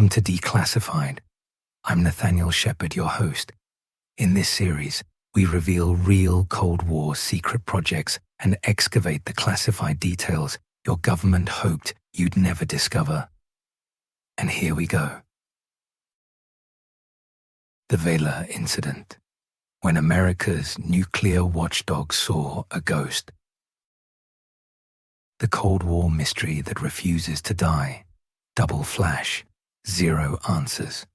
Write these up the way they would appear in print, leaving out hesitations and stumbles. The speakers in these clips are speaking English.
Welcome to Declassified. I'm Nathaniel Sheppard, your host. In this series, we reveal real Cold War secret projects and excavate the classified details your government hoped you'd never discover. And here we go. The Vela Incident, when America's nuclear watchdog saw a ghost. The Cold War mystery that refuses to die. Double flash, zero answers.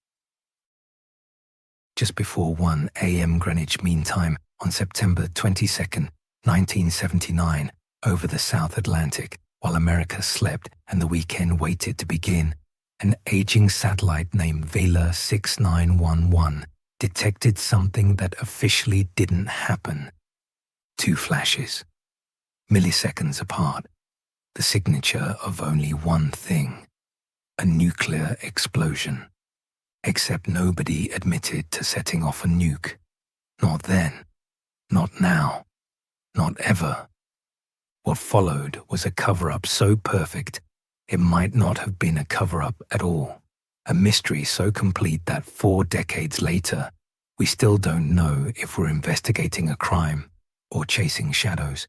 Just before 1 a.m. Greenwich Mean Time on September 22nd, 1979, over the South Atlantic, while America slept and the weekend waited to begin, an aging satellite named Vela 6911 detected something that officially didn't happen. 2 flashes, milliseconds apart, the signature of only one thing: a nuclear explosion. Except nobody admitted to setting off a nuke. Not then, not now, not ever. What followed was a cover-up so perfect, it might not have been a cover-up at all. A mystery so complete that 4 decades later, we still don't know if we're investigating a crime or chasing shadows.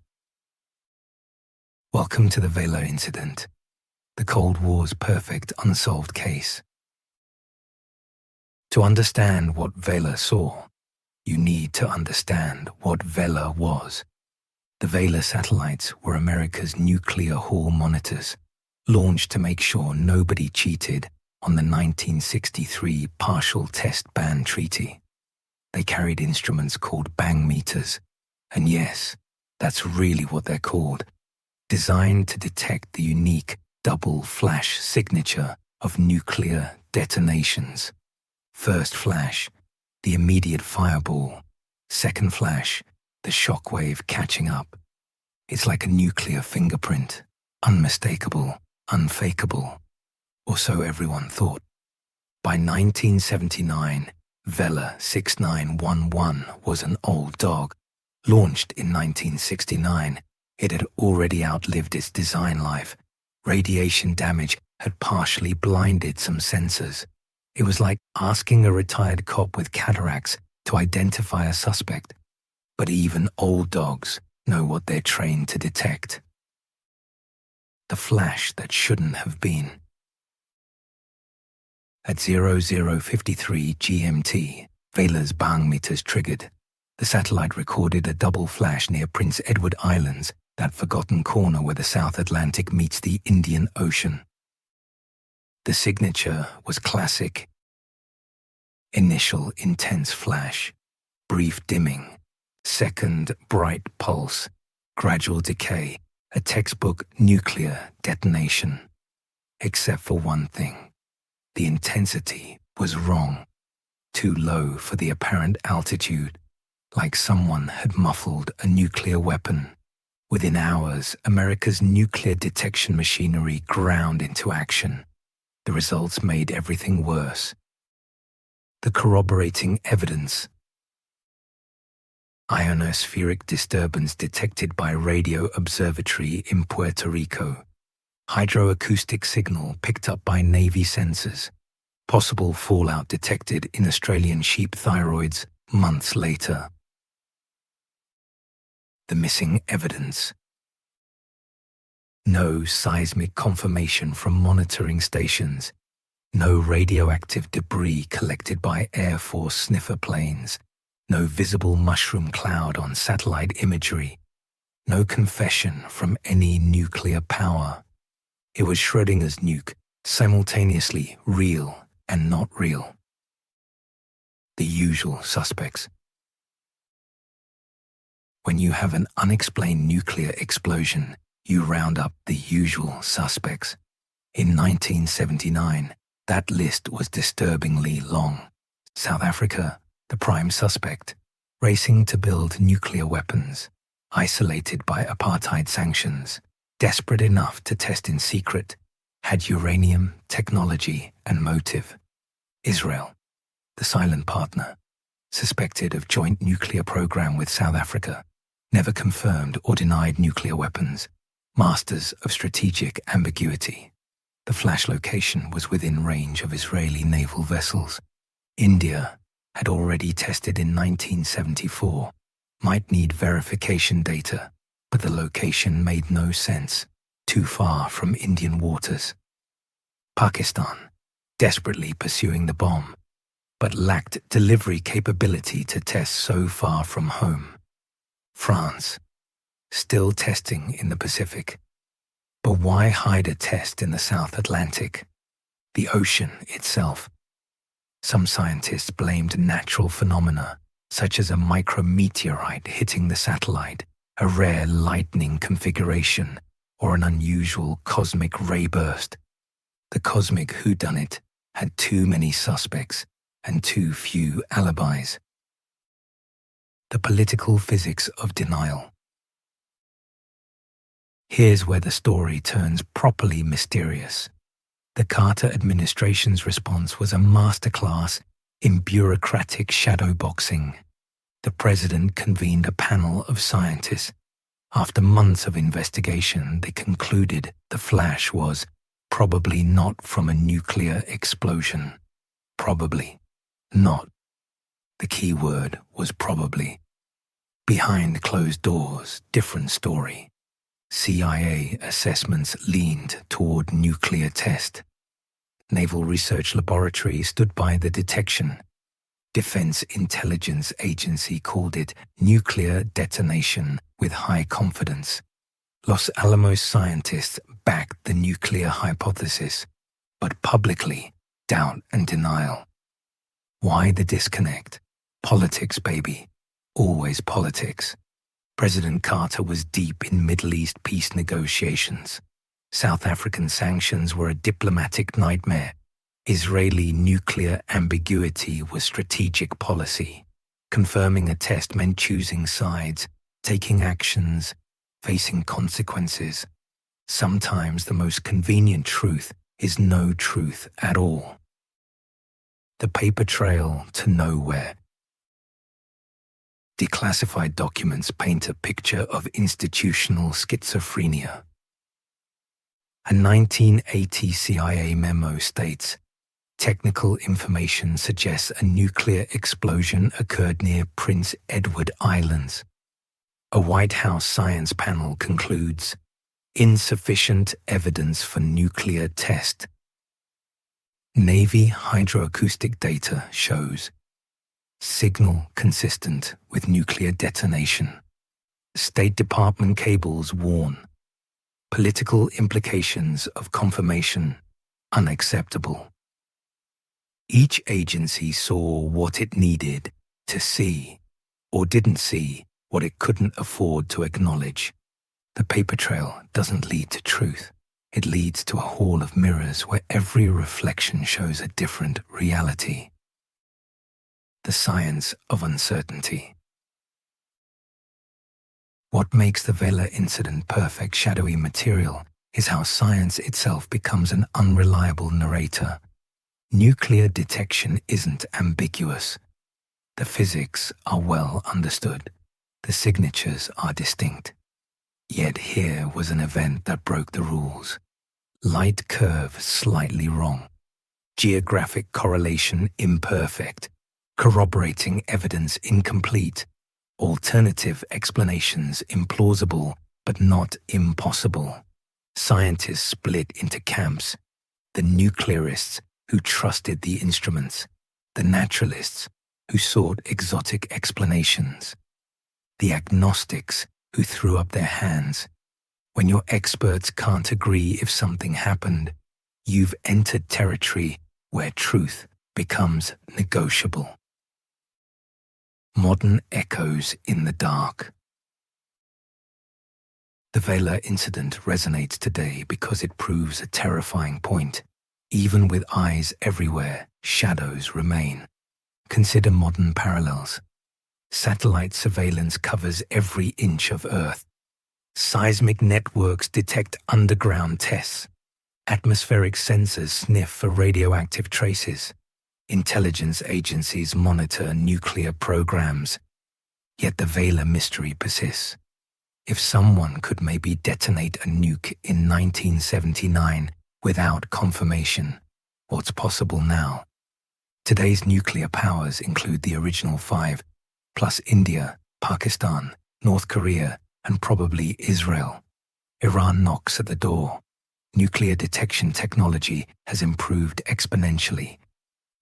Welcome to the Vela Incident, the Cold War's perfect unsolved case. To understand what Vela saw, you need to understand what Vela was. The Vela satellites were America's nuclear hall monitors, launched to make sure nobody cheated on the 1963 Partial Test Ban Treaty. They carried instruments called bang meters, and yes, that's really what they're called, designed to detect the unique double flash signature of nuclear detonations. First flash, the immediate fireball. Second flash, the shockwave catching up. It's like a nuclear fingerprint, unmistakable, unfakeable, or so everyone thought. By 1979, Vela 6911 was an old dog. Launched in 1969, it had already outlived its design life. Radiation damage had partially blinded some sensors. It was like asking a retired cop with cataracts to identify a suspect. But even old dogs know what they're trained to detect. The flash that shouldn't have been. At 00:53 GMT, Vela's bang meters triggered. The satellite recorded a double flash near Prince Edward Islands, that forgotten corner where the South Atlantic meets the Indian Ocean. The signature was classic. Initial intense flash, brief dimming, second bright pulse, gradual decay, a textbook nuclear detonation. Except for one thing. The intensity was wrong, too low for the apparent altitude, like someone had muffled a nuclear weapon. Within hours, America's nuclear detection machinery ground into action. The results made everything worse. The corroborating evidence. Ionospheric disturbance detected by radio observatory in Puerto Rico. Hydroacoustic signal picked up by Navy sensors. Possible fallout detected in Australian sheep thyroids months later. The missing evidence. No seismic confirmation from monitoring stations. No radioactive debris collected by Air Force sniffer planes. No visible mushroom cloud on satellite imagery. No confession from any nuclear power. It was Schrödinger's nuke, simultaneously real and not real. The usual suspects. When you have an unexplained nuclear explosion, you round up the usual suspects. In 1979, that list was disturbingly long. South Africa, the prime suspect, racing to build nuclear weapons, isolated by apartheid sanctions, desperate enough to test in secret, had uranium, technology, and motive. Israel, the silent partner, suspected of joint nuclear program with South Africa, never confirmed or denied nuclear weapons, masters of strategic ambiguity. The flash location was within range of Israeli naval vessels. India had already tested in 1974, might need verification data, but the location made no sense, too far from Indian waters. Pakistan, desperately pursuing the bomb, but lacked delivery capability to test so far from home. France, still testing in the Pacific. But why hide a test in the South Atlantic? The ocean itself. Some scientists blamed natural phenomena, such as a micrometeorite hitting the satellite, a rare lightning configuration, or an unusual cosmic ray burst. The cosmic whodunit had too many suspects and too few alibis. The political physics of denial. Here's where the story turns properly mysterious. The Carter administration's response was a masterclass in bureaucratic shadowboxing. The president convened a panel of scientists. After months of investigation, they concluded the flash was probably not from a nuclear explosion. Probably not. The key word was probably. Behind closed doors, different story. CIA assessments leaned toward nuclear test. Naval Research Laboratory stood by the detection. Defense Intelligence Agency called it nuclear detonation with high confidence. Los Alamos scientists backed the nuclear hypothesis, but publicly doubt and denial. Why the disconnect? Politics, baby. Always politics. President Carter was deep in Middle East peace negotiations. South African sanctions were a diplomatic nightmare. Israeli nuclear ambiguity was strategic policy. Confirming a test meant choosing sides, taking actions, facing consequences. Sometimes the most convenient truth is no truth at all. The paper trail to nowhere. Declassified documents paint a picture of institutional schizophrenia. A 1980 CIA memo states, technical information suggests a nuclear explosion occurred near Prince Edward Islands. A White House science panel concludes, insufficient evidence for nuclear test. Navy hydroacoustic data shows signal consistent with nuclear detonation. State Department cables warn. Political implications of confirmation unacceptable. Each agency saw what it needed to see, or didn't see what it couldn't afford to acknowledge. The paper trail doesn't lead to truth. It leads to a hall of mirrors where every reflection shows a different reality. The science of uncertainty. What makes the Vela Incident perfect shadowy material is how science itself becomes an unreliable narrator. Nuclear detection isn't ambiguous. The physics are well understood. The signatures are distinct. Yet here was an event that broke the rules. Light curve slightly wrong. Geographic correlation imperfect. Corroborating evidence incomplete. Alternative explanations implausible, but not impossible. Scientists split into camps. The nuclearists who trusted the instruments. The naturalists who sought exotic explanations. The agnostics who threw up their hands. When your experts can't agree if something happened, you've entered territory where truth becomes negotiable. Modern echoes in the dark. The Vela Incident resonates today because it proves a terrifying point. Even with eyes everywhere, shadows remain. Consider modern parallels. Satellite surveillance covers every inch of Earth. Seismic networks detect underground tests. Atmospheric sensors sniff for radioactive traces. Intelligence agencies monitor nuclear programs. Yet the Vela mystery persists. If someone could maybe detonate a nuke in 1979 Without confirmation, what's possible now? Today's nuclear powers include the original five, plus India, Pakistan, North Korea, and probably Israel. Iran knocks at the door. Nuclear detection technology has improved exponentially,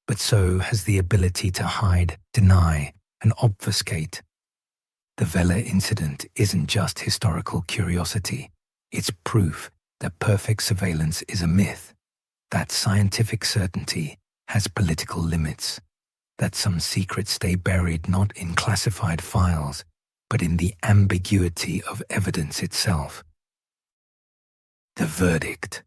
but so has the ability to hide, deny, and obfuscate. The Vela Incident isn't just historical curiosity. It's proof that perfect surveillance is a myth, that scientific certainty has political limits, that some secrets stay buried not in classified files, but in the ambiguity of evidence itself. The verdict.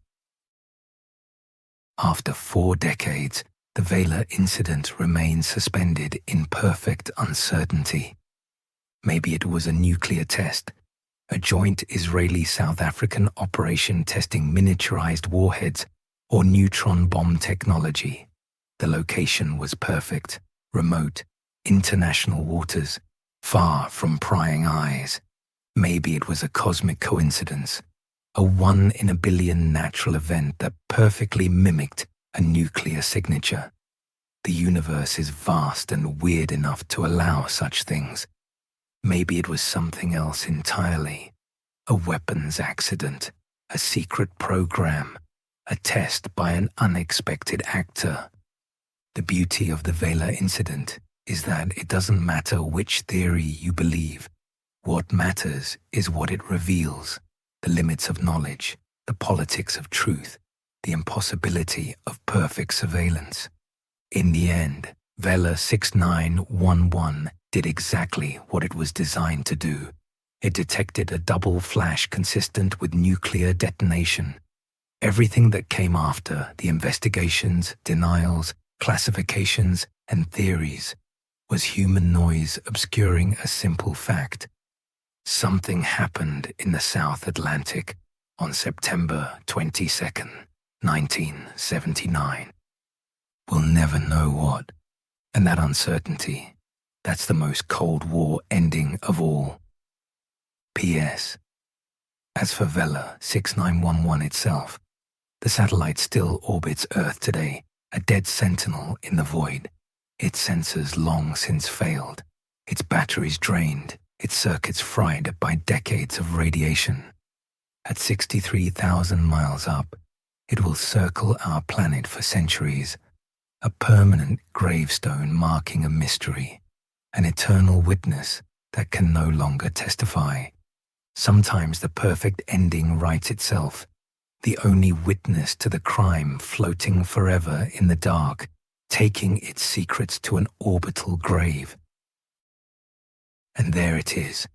After 4 decades, the Vela Incident remains suspended in perfect uncertainty. Maybe it was a nuclear test, a joint Israeli-South African operation testing miniaturized warheads or neutron bomb technology. The location was perfect, remote, international waters, far from prying eyes. Maybe it was a cosmic coincidence, a 1 in a billion natural event that perfectly mimicked a nuclear signature. The universe is vast and weird enough to allow such things. Maybe it was something else entirely. A weapons accident, a secret program, a test by an unexpected actor. The beauty of the Vela Incident is that it doesn't matter which theory you believe. What matters is what it reveals: the limits of knowledge, the politics of truth, the impossibility of perfect surveillance. In the end, Vela 6911 did exactly what it was designed to do. It detected a double flash consistent with nuclear detonation. Everything that came after, the investigations, denials, classifications, and theories, was human noise obscuring a simple fact. Something happened in the South Atlantic on September 22nd, 1979. We'll never know what, and that uncertainty, that's the most Cold War ending of all. P.S. As for Vela 6911 itself, the satellite still orbits Earth today, a dead sentinel in the void. Its sensors long since failed, its batteries drained, its circuits fried by decades of radiation. At 63,000 miles up, it will circle our planet for centuries, a permanent gravestone marking a mystery, an eternal witness that can no longer testify. Sometimes the perfect ending writes itself, the only witness to the crime floating forever in the dark, taking its secrets to an orbital grave. And there it is,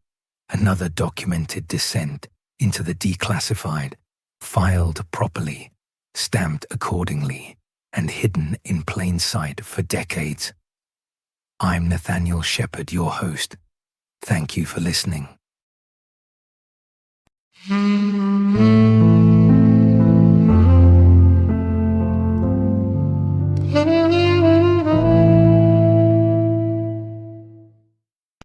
another documented descent into the declassified, filed properly, stamped accordingly, and hidden in plain sight for decades. I'm Nathaniel Sheppard, your host. Thank you for listening.